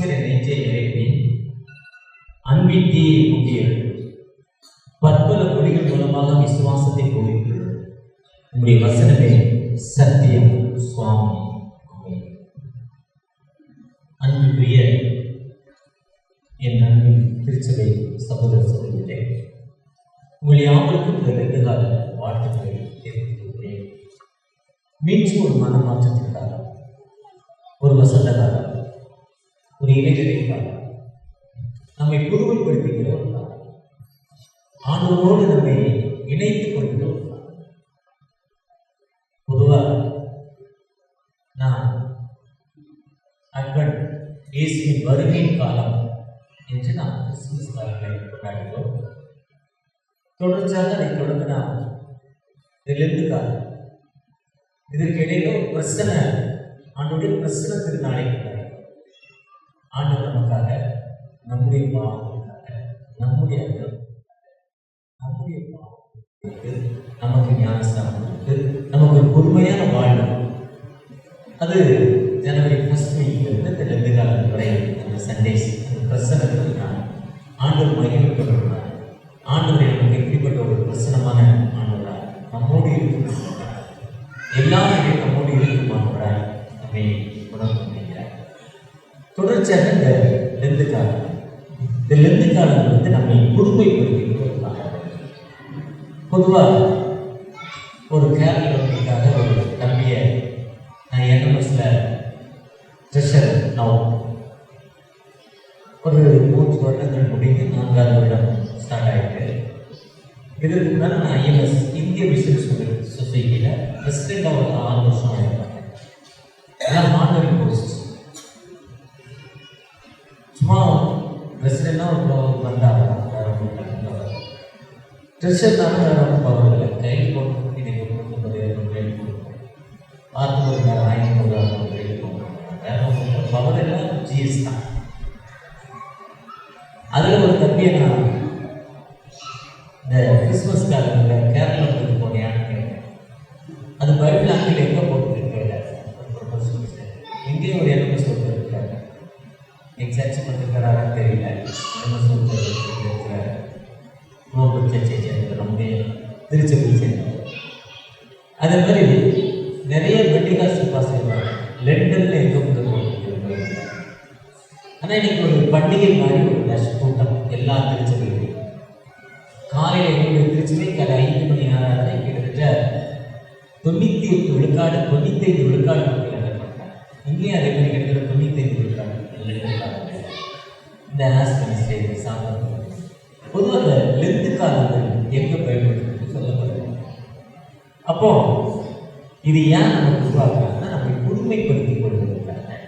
விசுவாசிக்கிற நெஞ்சை நிறைவேற்றி அன்பின் தீயை முக்கியது பற்பல மொழிகள் மூலமாக விசுவாசத்தை போதிக்கிறது. உங்களுடைய வசனமே சத்தியம் சுவாமி. அன்புக்குரிய என் அன்பின் திருச்சபை சகோதர சகோதரிகளே, உங்கள் யாவருக்கும் இந்த 2 கால வாழ்த்துக்களை தெரிவித்துள்ளேன். மீண்டும் ஒரு மனமாற்றத்திற்காக, ஒரு வசந்த காலம், ஒரு இளைஞரை காலம், நம்மை புதுமைப்படுத்துகிற ஒரு காலம், ஆண்டவரோடு நம்மை இணைத்துக் கொள்கிற ஒரு காலம். பொதுவாக நான் அன்பன் இயேசுவின் வருகையின் காலம் என்று நாம் கிறிஸ்துமஸ் காலங்களை கொண்டாடுகிறோம். தொடர்ச்சியாக அதை தொடர்ந்து நாம் இதிலிருந்து காலம், இதற்கு இடையில ஒரு பிரசன ஆண்டோடைய பிரசன திருநாளை கொண்டாடுகிறோம். ஆண்டு நமக்காக, நம்முடைய பாவங்களுக்காக, நம்முடைய பாவங்களுக்கு நமக்கு ஞானஸ்தானம் கொடுத்து நமக்கு ஒரு புதுமையான வாழ்வு. அது ஜனவரி 1 வீக்கிலிருந்து இந்த 2 காலம் வரை அந்த சண்டேஸ் அந்த பிரசனத்தில் நான் ஆண்டவர் மகிழ்வுப்படுகிறார். ஆண்டவரை நமக்கு எப்படிப்பட்ட ஒரு பிரசனமான ஆண்டவராய் நம்மோடு இருக்கும், எல்லாருமே நம்மோடு இருக்கும் ஆண்டவராய் நம்மை உணர்ந்து முடிகிறார். தொடர்ச்சியாக இந்த 2 காலம், இந்த 2 காலம் வந்து நம்மை புதுமைப்படுத்திட்டு இருக்காங்க. பொதுவாக ஒரு கேரளாவுக்காக ஒரு தம்பியை நான் என்எம்எஸ்ல ட்ரெஷர் நவ் ஒரு 3 வருடங்கள் முடிந்து 4வது வருடம் ஸ்டார்ட் ஆகிட்டு, இதற்கு முன்னாடி நான் ஐஎம்எஸ் இந்திய பிசினஸ் சொசைட்டியில் பிரசிடெண்டாக ஒரு 6 வருஷம் ஆகிருக்காங்க. அதான் மாணவரின் போஸ்ட். சும்மா பிரசிடெண்டாக ஒரு வந்தாங்க, ட்ரெஷர்னால பவர் இல்லை, கையில் போட்டு இன்றைக்கி 350 கொடுப்போம், பார்த்து ஒரு 500 கொடுப்போம், பவர் எல்லாம் ஜிஎஸ் தான். அதில் ஒரு தம்பியை நான் இந்த கிறிஸ்மஸ் காலத்தில் கேரளாவுக்கு போனேன்னு கேட்டேன். அது பைபிள் ஆங்கில எங்கே போட்டுருக்கேன், இங்கேயும் ஒரு என்எம்எஸ் ஒருத்தர் இருக்காங்க, எக்ஸாக்ட் பண்ணிருக்கிறாரான்னு தெரியல. என்எம்எஸ் ஒருத்தர் இருக்கிறார், குளோபல் சர்ச்சை சேர்ந்தவர், நம்முடைய திருச்சபை சேர்ந்தவர். அதே மாதிரி நிறைய பெண்டிகாஸ்ட் பாஸ்டர் லண்டனில் எங்கே போட்டு. ஆனால் இன்னைக்கு ஒரு பண்டிகை மாதிரி ஒரு ரஷ் கூட்டம் எல்லா திருச்சபையிலும். காலையில் எங்களுடைய திருச்சபை காலை 5 மணி ஆறாவது கிட்டத்தட்ட 98 விழுக்காடு 95 விழுக்காடு மக்கள் என்ன பண்ணுறாங்க. இங்கேயும் அதே மாதிரி கிட்டத்தட்ட 95 விழுக்காடு இந்த ஆஸ்பென்ஸ் சாப்பிட்றது. பொதுவாக லெந்து காலங்கள் எங்கே பயன்படுத்துறது சொல்லப்படுது. அப்போ இது ஏன் நம்ம உருவாக்குறாங்கன்னா நம்மை புதுமைப்படுத்திக் கொள்வதற்காக.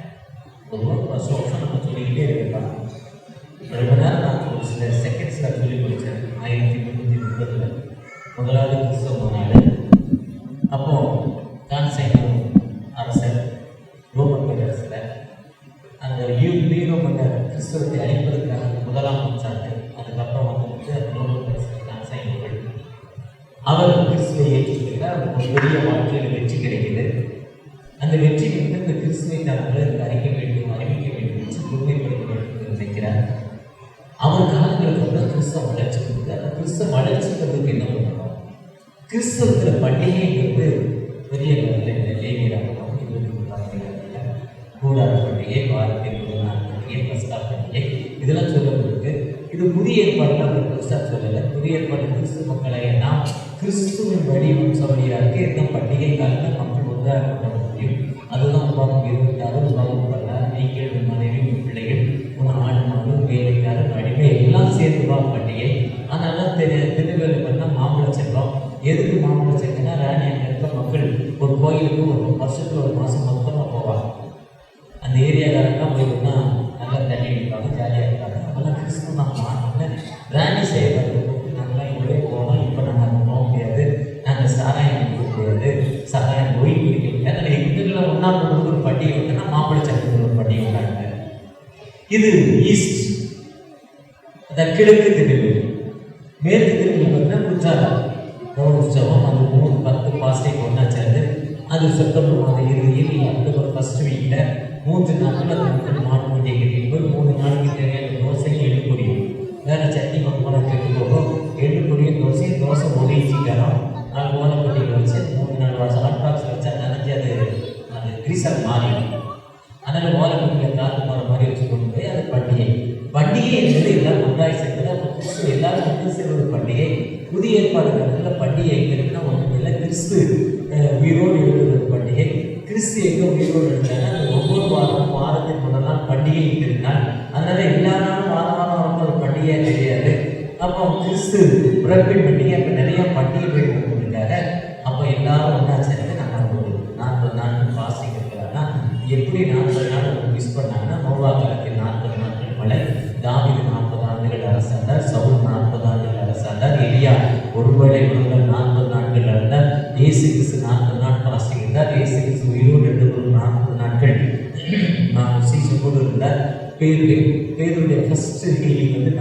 பொதுவாக வருஷம் வருஷம் நம்ம சொல்லிக்கிட்டே இருக்கலாம். ரொம்ப நேரம் நான் ஒரு சில செகண்ட்ஸில் சொல்லி முடித்தேன். 1330 முதலாவது கிறிஸ்தவ நாடு. அப்போ கான்ஸ்டன்டைன் அரசர், ரோமன் பேரரசில் அந்த நீரோ மன்னர் கிறிஸ்தவத்தை அழிப்பதற்காக 1ஆம் நூற்றாண்டு. அதுக்கப்புறம் வந்து ரோமன் பேரரசர் கான்ஸ்டன்டைன் அவர் கிறிஸ்துவை ஏற்றுக்கிறார். அவருக்கு பெரிய வாழ்க்கையில் வெற்றி கிடைக்குது. அந்த வெற்றி வந்து இந்த கிறிஸ்துவை தனக்கு அறிவிக்க வேண்டும் என்று புதுமைப்படுத்த வேண்டும் நினைக்கிறார். அவர் காலங்களுக்கு வந்து கிறிஸ்தவ வளர்ச்சி கொடுத்து அந்த கிறிஸ்தவ வளர்ச்சிக்கிறதுக்கு என்ன பண்ணுறோம், கிறிஸ்தவத்தில் பண்டிகைங்கிறது பெரிய லெவலில் லேவியராகணும், 24 கூடார பண்டிகை, வாரத்தின் 1 நாள் பண்டிகை, பஸ்கா பண்டிகை, இதெல்லாம் சொல்லப்பட்டிருக்கு. இது புதிய ஏற்பாடுல அப்படி பெருசாக சொல்லலை. புதிய ஏற்பாடு கிறிஸ்துவ மக்களை நாம் கிறிஸ்துவின் வடிவம் சொல்லியாருக்கு இந்த பண்டிகை காலத்தில் மக்கள் ஒன்றாக கொண்டாட முடியும். அதுதான் உபாகம் 26, உபாகம் 16, நீக்கேடு மனைவி பிள்ளைகள், ஆடு மாடு வேலைக்காரர் அடிமை எல்லாம் சேர்ந்து பண்டிகை. அதனால திருநெல்வேலி பண்ணால் மாம்பழ செல்வம். எதுக்கு மாம்பழ செல்வம்னா ராணி அங்கே இருக்க மக்கள் ஒரு கோயிலுக்கு ஒரு வருஷத்துல 1 மாதம் மொத்தமாக போவாங்க. அந்த ஏரியாக்காரெல்லாம் போயிட்டுனா நல்லா தண்ணி இருப்பாங்க, ஜாலியாக இருப்பாங்க. அதெல்லாம் கிறிஸ்துவ நான் மாற்றினேன். ராணி செய்வது நாங்களாம் இவ்வளோ போனோம், இப்போ நாங்கள் அங்கே போக முடியாது, நாங்கள் சாராயம் குடிக்க முடியாது, சாராயம் போய் குடிக்க முடியாது. அதில் எங்களுக்குள்ள 1ஆம் ஒரு பண்டிகை வந்துன்னா மாம்பழ சட்டத்தில் ஒரு பண்டிகை உண்டாங்க. இது ஈஸ்ட், அதான் கிழக்கு திருநெல்வேலி. மேற்கு திருநெல்வேலி பார்த்தீங்கன்னா குஜராத் கௌர உற்சவம். அது 3-10 பாஸ்டேக்கு ஒன்றா சேர்ந்து அது செப்டம்பர் மாதம் 20 அக்டோபர் ஃபர்ஸ்ட் வீக்கில் 3 நாட்கள் அந்த மக்கள் மாட்டு வண்டியை கட்டிட்டு போய் 3 நாளைக்கு தேவையான தோசையும் எள்ளு பொரியும், வேறு சட்னி கொண்டு கட்டி போகும். எள்ளு பொரியும் தோசை ஒரு இஞ்சிக்காரம் 4 ஓலைப்பட்டியில் வச்சு 3 4 ஹாட் பாக்ஸில் வச்சா நினைஞ்சு அது கிரீசல் மாறிடும். அதனால் ஓலைப்பட்டியில் காற்று போகிற மாதிரி வச்சு கொண்டு போய் அது பண்டிகை என்பது எல்லாம் ஒன்றாய் சேர்ந்தது. அப்போ கிறிஸ்து எல்லாரும் ஒன்று சேர்வது பண்டிகை. புதிய ஏற்பாடு காலத்தில் பண்டிகை எங்கே இருக்குன்னா ஒன்றும் இல்லை, கிறிஸ்து உயிரோடு எழுதுவது பண்டிகை. கிறிஸ்து எங்கே உயிரோடு எழுதுனா அது ஒவ்வொரு வாரத்தின் முதல் நாள் பண்டிகை திருநாள். அதனால எல்லா நாளும் வாரம் வந்து ஒரு பண்டிகையாக தெரியாது. அப்போ கிறிஸ்து பிறப்பின் பண்டிகை அப்போ நிறைய பண்டிகைகள் இருக்காங்க. அப்போ எல்லாரும் ஒன்றா சேர்ந்து நம்ம ஒரு 40 நாட்கள் பாசிங் இருக்கிறாங்கன்னா எப்படி 40 நாள் மிஸ் பண்ணாங்கன்னா நோவா காலத்தில் 40 நாட்கள் மழை, தாவீது 40 ஆண்டுகள் அரசாண்டார், சவுல் 40 ஆண்டுகள் அரசாண்டார், எலியா ஒருவேளை உணவுகள் 40 நாட்கள் இருந்தார், இயேசு கிறிஸ்து 40 நாள் பாசிங் இருந்தார், இயேசு கிறிஸ்து உயிரோடு எழுந்து 40 நாட்கள் சீசனோடு இருந்தார். பேருடைய ஃபர்ஸ்ட் ஹீலிங் வந்து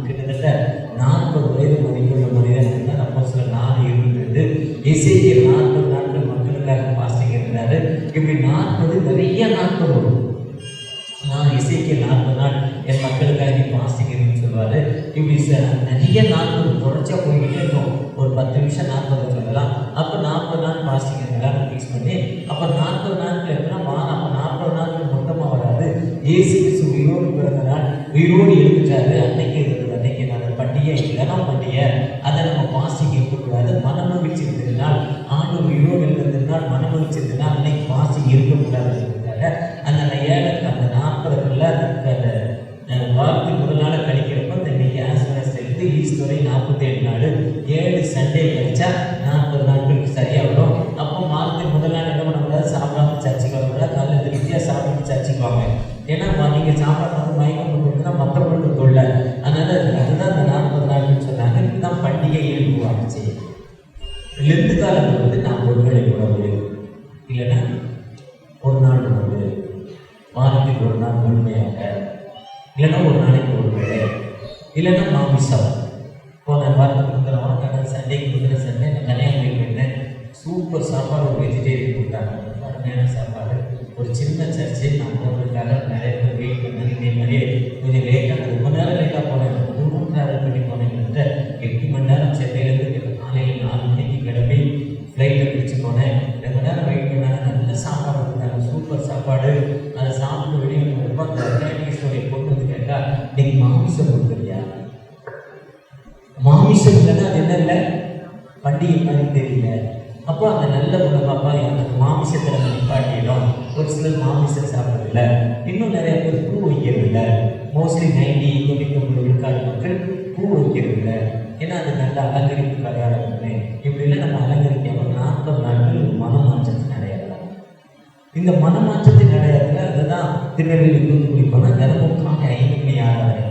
கிட்டத்தட்ட 40 வயது மதிப்புள்ள மனிதன் இருந்தார். அப்போ சில 4 இருந்தது. எசேக்கியேல் 40 நாட்கள் மக்களுக்காக பாஸ்டிங் இருந்தார். இப்படி 40 நிறைய நாட்கள் வரும். நான் எசேக்கியேல் 40 நாள் என் மக்களுக்காக நீ பாஸ்டிங் இருக்குன்னு சொல்லுவார். இப்படி நிறைய நாட்கள் தொடர்ச்சியாக போய்கிட்டே இருக்கும். ஒரு 10 நிமிஷம் 40 சொல்லலாம். அப்போ 40 நாள் பாஸ்டிங் இருக்கலாம் ஃபிக்ஸ் பண்ணி அப்போ 40 நாட்கள் இருக்குன்னா அப்போ 40 நாட்கள் மொத்தமாக வராது. இயேசு கிறிஸ்து உயிரோடு பிறந்த நாள், உயிரோடு எழுந்துட்டாரு, அன்னைக்கு இருந்தது. அன்னைக்கு நான் பண்டிகை இல்லைனா பண்டிகை, அதை நம்ம பாஸ்டிங் இருக்கக்கூடாது. மனமகிழ்ச்சி இருந்ததுனால் ஆண்டு உயிரோடு எழுந்ததுனால் மனமகிழ்ச்சி இருந்ததுனால் அன்னைக்கு பாஸ்டிங் இருக்கக்கூடாதுன்றதுக்காக அந்த 40 அந்த வாரத்துக்கு முதல் நாளை கழிக்கிறப்ப இந்த இன்னைக்கு ஆஸ்வரஸ் எடுத்து ஈஸ்வரை 47 நாள் 7 சண்டே கழிச்சா 40 நாட்களுக்கு சரியாக வரும். அப்போ வாரத்துக்கு முதல் நாள் என்ன பண்ணக்கூடாது, சாப்பிடாம சர்ச்சைக்கு வரக்கூடாது. நல்ல திருப்தியாக சாப்பிட்டு சர்ச்சைக்கு வாங்க. ஏன்னா நீங்கள் சாப்பாடு வந்து மயக்கம் போட்டுருக்குன்னா மற்றவங்களுக்கு தொல்லை. அதனால அதுதான் அந்த 40 நாள்னு சொன்னாங்க. இதுதான் பண்டிகைகள் உருவாக்குச்சு. லெந்து காலத்தில் வந்து நான் ஒரு வேளை உணவு இல்லைன்னா ஒரு நாள் உணவு, வாரத்துக்கு ஒரு நாள் முழுமையாக, இல்லைன்னா ஒரு நாளைக்கு ஒரு வேளை, இல்லைன்னா மாமிசம். போன வாரத்துக்கு முந்தின வாரம் கடந்த சண்டேக்கு முந்தின சண்டே நான் கல்யாணம் போயிருந்தேன். சூப்பர் சாப்பாடு, ஒரு வெஜிடேரியன் கொடுத்தாங்க, அருமையான சாப்பாடு. ஒரு சின்ன சர்ச்சை நான் போகிறதுக்காக நிறைய பேர் வெயிட் பண்ணி இதே மாதிரியே கொஞ்சம் லேட்டாக ரொம்ப நேரம் லேட்டாக போனேன். ரொம்ப ட்ராவல் பண்ணி போனேங்கிட்ட 8 மணி நேரம் சென்னையிலேருந்து காலையில் 4 மணிக்கு கிளம்பி ஃப்ளைட்டை பிடிச்சி போனேன். 2 மணி நேரம் வெயிட் பண்ணாங்க. நல்ல சாப்பாடு கொடுத்தாங்க, சூப்பர் சாப்பாடு. அதை சாப்பிட்டு வெளியே வந்தப்போ அந்த ரிலேட்டிவ்ஸோடைய பொண்ணு வந்து கேட்டா, நீங்கள் மாமிசம் கொடுக்குறியா? மாமிசம் இல்லைன்னா அது என்ன இல்லை, பண்டிகை மாதிரி தெரியல. அப்போ அந்த நல்ல உணவாப்பா அந்த மாமிசத்தில் நம்ம நிப்பாட்டிடும். ஒரு சிலர் மாமிசம் சாப்பிட்றதில்ல, இன்னும் நிறைய பேர் பூ வைக்கிறதில்ல. மோஸ்ட்லி 90-99 விழுக்காடு மக்கள் பூ வைக்கிறதில்ல. ஏன்னா அது நல்ல அலங்கரிப்பு கடையாளமே. இப்படிலாம் நம்ம அலங்கரிக்காமல் 40 நாட்கள் மனமாற்றத்தின் அடையாளம். இந்த மனமாற்றத்தின் அடையாளத்தில் அதை தான் திருநெல்வேலி தூத்துக்குடி போனால் தினமும் காலை 5 மணி ஆராதனை.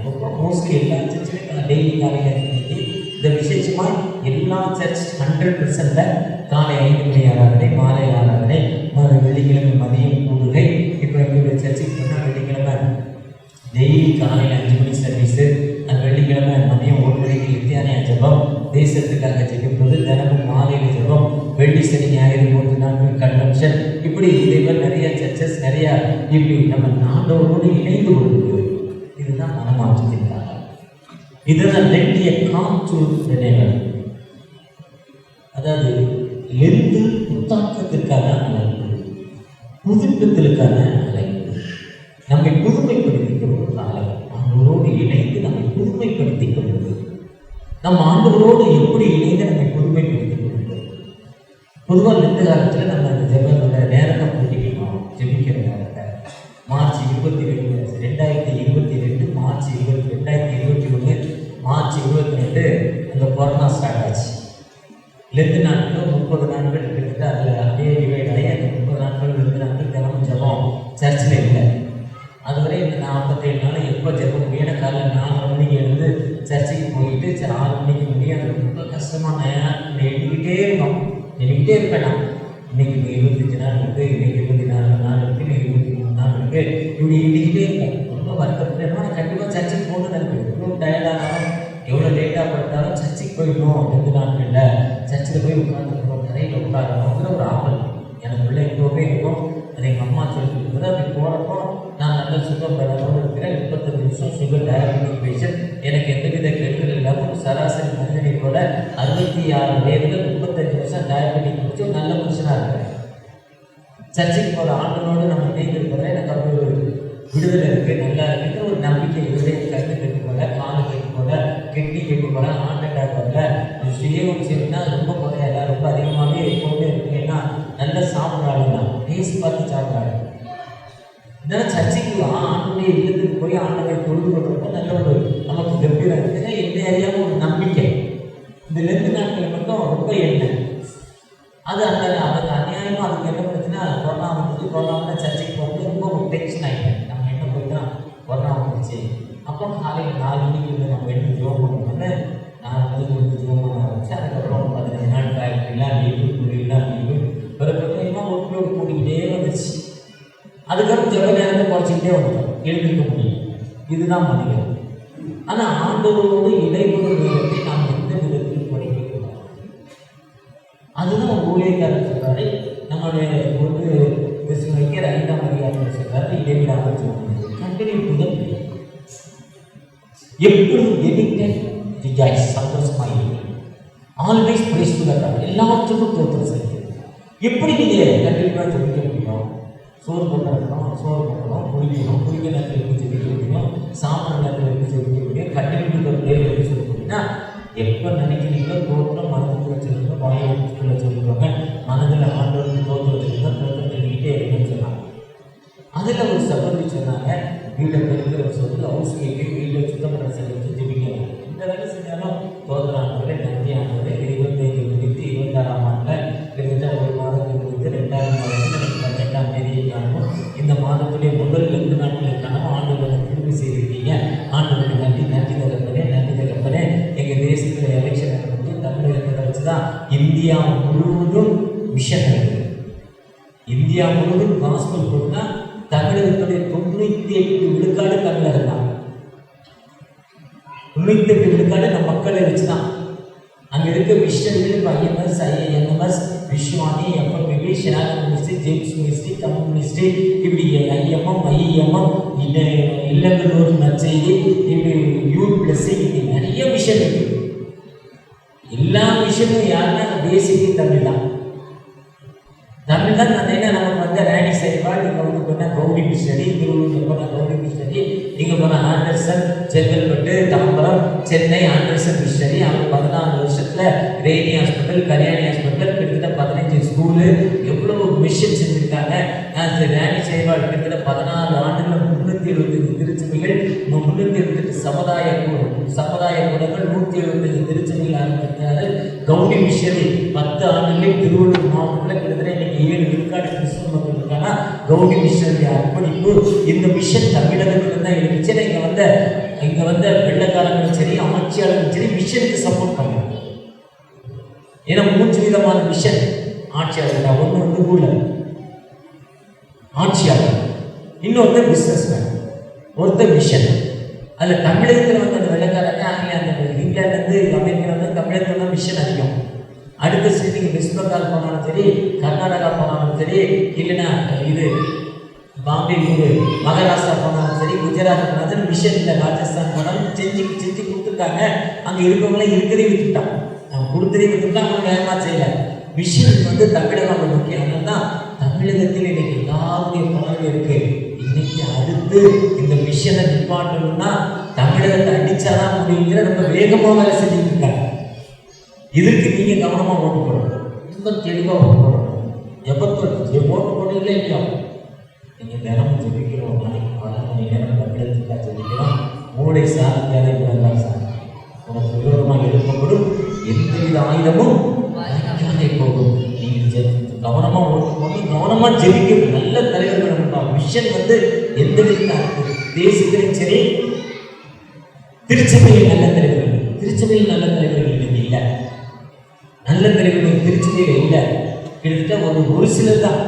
மோஸ்ட்லி எல்லா சர்ச்சுலையும் டெய்லி காலையில் இந்த விசேஷமாக எல்லா சர்ச் 100% காலை 5 மணி ஆராதனை, மாலை ஆராதனை, வெள்ளிக்கிழமை மதியம் கூடுகை. இப்போ எங்களுடைய சர்ச்சுக்கு போனால் வெள்ளிக்கிழமை டெய்லி காலையில் 5 மணி சர்வீஸு, அந்த வெள்ளிக்கிழமை மதியம் 1 மணிக்கு நித்தியானியா ஜபம், தேசத்துக்காக ஜெபிப்பது, தினமும் மாலையில் ஜபம், வெள்ளி சனி ஞாயிறு 3 நாட்கள் கன்வென்ஷன். இப்படி இதே மாதிரி நிறைய சர்ச்சஸ் நிறையா இப்படி நம்ம நாடோடு இணைந்து கொள்வது. இதுதான் மனமாற்றத்தின் காலம். இதுதான் லெண்டிய காற்று நினைவல். அதாவது லெந்து புத்தாக்கத்திற்கான அழைப்பு, புதுப்பித்தலுக்கான அழைப்பு, நம்மை புதுமைப்படுத்திக் கொள்வது காலம். ஆண்டவரோடு இணைந்து நம்மை புதுமைப்படுத்திக் கொள்வது. நம் ஆண்டவரோடு எப்படி இணைந்து நம்மை புதுமைப்படுத்திக் கொள்வது. பொதுவாக லெந்து காலத்தில் நம்ம அந்த ஜெபத்தோட நேரத்தை கூட்டிக்கணும். ஜெபிக்கிற நேரத்தை மார்ச் 22 2022 மார்ச் 2021 மார்ச் 22 அந்த கொரோனா ஸ்டார்ட் ஆச்சு. 2 நாட்களும் 30 நாட்கள் கிட்டத்தட்ட அதில் அப்படியே டிவைட் ஆகி அந்த 30 நாட்கள் 2 நாட்கள் தினமும் ஜபம் சர்ச்சில் இல்லை. அதுவரை இந்த 47 நாள் எப்போ ஜபம் முடியும்? காலையில் 4 மணிக்கு எழுந்து சர்ச்சுக்கு போயிட்டு 6 மணிக்கு முடியும். அது ரொம்ப கஷ்டமான எண்ணிக்கிட்டே இருக்கோம், எண்ணிக்கிட்டே இருப்பேன் நான். இன்னைக்கு 25 நாள் இருக்குது, இன்னைக்கு 24 நாள் இருக்குது, இன்னைக்கு 23 நாள் இருக்குது, இப்படி எண்ணிக்கிட்டே இருக்கேன். ரொம்ப வருத்தப்பட்டு நான் கண்டிப்பாக சர்ச்சுக்கு போகணுன்னு நினைப்பேன். எவ்வளோ டயர்டானாலும் எவ்வளோ லேட்டாக படுத்தாலும் சர்ச்சுக்கு போயிடணும். 2 நாட்களில் சர்ச்சில் போய் உட்காந்துருக்கணும், கரையில் உட்காரணும். அதில் ஒரு ஆவல் எனக்குள்ளே எப்போவுமே இருக்கும். அது எங்கள் அம்மா சொல்லி சர்ச்சைக்கு போகிற ஆண்டனோடு நம்ம இணைந்திருக்கிறத எனக்கு அப்படி ஒரு விடுதலை இருக்குது, நல்லா இருக்குன்ற ஒரு நம்பிக்கை இருக்குது. கண்ணு கெட்டு போல, காலு கெட்டு போல, கிட்னி கெட்டு போல, ஹார்ட் அட்டாக் வரல, சுயம்னா ரொம்ப குறையாத, ரொம்ப அதிகமாகவே எப்போவுமே இருக்கு. ஏன்னா நல்லா சாப்பிட்றாங்க தான், டேஸ்ட் பார்த்து சாப்பிட்றாங்க. இதெல்லாம் சர்ச்சைக்கு ஆண்டுடைய இல்லத்துக்கு போய் ஆண்டவை பொழுது கொள்றப்போ நல்ல ஒரு நமக்கு கம்பீரம் இருக்குதுன்னா என்ன அறியாமல் ஒரு நம்பிக்கை. இந்த 2 நாட்கள் மட்டும் ரொம்ப எண்ணெய் அது அவங்க அநியாயமாக அதுக்கு என்ன பண்ணுச்சுன்னா கொரோனா வந்துட்டு, கொரோனா சர்ச்சைக்கு போகும்போது ரொம்ப டென்ஷன் ஆகிட்டேன். நம்ம என்ன போய் தான் கொரோனா வந்துச்சு. அப்போ காலையில் 4 மணிக்கு நம்ம எடுத்து ஜோம் பண்ணோம்னு 4 மணிக்கு வந்து ஜோம் பண்ண ஆரம்பிச்சு. அதுக்கப்புறம் 15 நாள் ஃபேக்ட்ரிலாம் லீவு, தொழிலாம் லீவு, பிறகு ஒர்க்லோடு கூட்டிக்கிட்டே வந்துச்சு. அதுக்கப்புறம் ஜெப நேரத்தை குறைச்சிக்கிட்டே வந்துட்டோம், எழுந்திருக்க முடியும். இதுதான் மனிதன். ஆனால் ஆண்டவரோடு இடைவெளி நேரத்தை நாம் எந்த விதத்தில் குறைக்கக்கூடாது. அதுதான் ஊழியக்காரர் சொல்றாரு. நம்மளுடைய ஒரு வைக்கிற 5ஆம் அதிகாரத்தில் சொல்றாரு, இடைவிடாமல் சொல்லுங்க, கண்டினியூ டு தி ப்ரேயர். எப்பொழுதும் எனிடைம் சந்தோஷமாக always praise to the Lord, எல்லாவற்றுக்கும் தோத்திரம் செய்யுங்க. எப்படி நீங்கள் கண்டிப்பாக ஜெபிக்க முடியும்? சோறு போட்டுறோம், சோறு போட்டுறோம், குடிக்க நேரத்தில் எப்படி ஜெபிக்க முடியும்? சாப்பிட்ற நேரத்தில் எப்படி ஜெபிக்க முடியும்? கண்டிப்பாக ஒரு பேர் எப்படி சொல்ல முடியும்னா, எப்போ நினைக்கிறீங்களோ தோற்றம் மனதுக்கு வச்சுருக்கோம், வாயை வச்சுருக்கோங்க, மனதில் ஆண்டவருக்கு தோற்றம் வச்சுருந்தா தோற்றம் சொல்லிக்கிட்டே இருக்குன்னு சொன்னாங்க. அதில் ஒரு சகோதரி சொன்னாங்க, வீட்டை பெருக்கிற சொல்லி ஹவுஸ் கீப்பிங், வீட்டை சுத்தம் பண்ணுற சொல்லி வச்சு ஜெபிக்கலாம். இந்த வேலை செஞ்சாலும் தோற்றானவர்களே, நன்றியானவர்களே. 25 முடித்து 26ஆம் ஆண்டில் கிட்டத்தட்ட ஒரு மாதத்துக்கு முடித்து 2ஆம் மாதத்தில் 18ஆம் தேதியை காணும். இந்த மாதத்துடைய முதல் 2 நாட்களை காணும் ஆண்டவரை திரும்பி செய்திருக்கீங்க. ஆண்டவருக்கு நன்றி, நன்றி தகப்பனே, நன்றி தகப்பனே. எங்கள் தேசத்தில் எலெக்ஷன் நடக்குது, தமிழகத்தை வச்சு தான் இந்தியா முழுவதும் மிஷன் இருக்குது. இந்தியா முழுவதும் காஸ்பல் போட்டுனா தமிழகத்துடைய 98 விழுக்காடு தமிழகம் தான். 98 விழுக்காடு நம்ம மக்களை வச்சு தான். அங்கே இருக்க மிஷனரிகள் இப்போ IMS, INMS, விஸ்வானி, FMB, Chirag ministry, James ministry, Tamil ministry, இப்படி IMM, IEMM, இல்லங்களூர் நற்செய்தி, இப்படி யூத் பிளஸ், இப்படி நிறைய மிஷன் இருக்குது. எல்லா மிஷனும் யாருன்னா பேசிக்கு தமிழ் தான். தமிழ் தான் என்ன நமக்கு வந்து ராணி சைவால், நீங்கள் வந்து போனால் கௌரி மிஷனரி, திருவள்ளூர் போனால் கௌரி மிஷனரி, நீங்கள் போனால் Anderson, Chengalpattu, Tambaram, Chennai Anderson missionary. அவங்க 14 வருஷத்தில் ரெய்னி ஹாஸ்பிட்டல், கல்யாணி ஹாஸ்பிட்டல், கிட்டத்தட்ட 15 ஸ்கூலு, எவ்வளவு மிஷன் செஞ்சுருக்காங்க. ராணி சைவால் கிட்டத்தட்ட 14 ஆண்டுகள் 375 திருச்சபைகள், 378 சமுதாய கூடங்கள், 175 திருச்சபைகள் ஆரம்பித்தாரு. கௌரி மிஷனரி 10 ஆண்டுகளில் திருவள்ளூர் மாவட்டத்தில் கிட்டத்தட்ட இன்னைக்கு 7 விழுக்காடு கிறிஸ்துவ மக்கள் இருக்காங்க. கௌரி மிஷனரி அர்ப்பணிப்பு இந்த மிஷன் தமிழகத்தில் தான் இருந்துச்சு. இங்கே வந்த வெள்ளக்காரங்களும் சரி, ஆட்சியாளர்களும் சரி, மிஷனுக்கு சப்போர்ட் பண்ணுறாங்க. ஏன்னா 3 விதமான மிஷன் ஆட்சியாளர். ஒன்று வந்து ரூலர் ஆட்சியாளர், இன்னொன்று பிஸ்னஸ் மேன், ஒருத்தர் மிஷன். அதில் தமிழகத்தில் வந்து அந்த வெள்ளக்காரங்க இங்கிலாந்துலேருந்து அமெரிக்கா வந்து தமிழகத்தில் தான் மிஷன் அதிகம். அடுத்த ஸ்டேட் நீங்கள் வெஸ்ட் பெங்கால் போனாலும் சரி, கர்நாடகா போனாலும் சரி, இல்லைன்னா இது பாம்பே மகாராஷ்டிரா போனாலும் சரி, குஜராத் போனாலும் மிஷன் இல்லை. ராஜஸ்தான் போனாலும் செஞ்சு கொடுத்துருக்காங்க. அங்கே இருக்கவங்களாம் இருக்கிறதே விட்டுட்டாங்க, அவங்க கொடுத்ததே விட்டுட்டா அவங்க வேகமாக செய்யலை. மிஷன் வந்து தமிழகம் ரொம்ப முக்கியம். அதனால தான் தமிழகத்தில் இன்னைக்கு எல்லாருடைய பணம் இருக்கு. இன்னைக்கு அடுத்து இந்த மிஷனை நிப்பாட்டணும்னா தமிழகத்தை அடிச்சாதான் முடியுங்கிற ரொம்ப வேகமாக வேலை செஞ்சுட்டு இருக்காங்க. இதுக்கு நீங்கள் கவனமாக ஓட்டு போடணும், ரொம்ப தெளிவாக ஓட்டு போடணும். ஓட்டு போடுறீங்களே இல்லையா, நீங்கள் தினமும் ஜெபிக்கிறோம், நாளைக்கு 12 மணி நேரம் தமிழகத்துக்காக ஜெபிக்கிறோம். மூளை சாதிக்காத விடலாம் சார், உனக்கு விரோதமாக எழுப்பப்படும் எந்தவித ஆயுதமும் வாய்க்காதே போகும். நீங்கள் கவனமாக ஓட்டு போட்டு கவனமாக ஜெபிக்க நல்ல தலைவர்கள் நம்ம மிஷன் வந்து எந்த விதத்தில் தேசத்திலும் சரி, திருச்சபையில் நல்ல தலைவர்கள், திருச்சபையில் நல்ல தலைவர்கள் இல்லை, நல்ல தலைவர்கள் திருச்சபையில் இல்லை. கிட்டத்தட்ட ஒரு சிலர் தான்.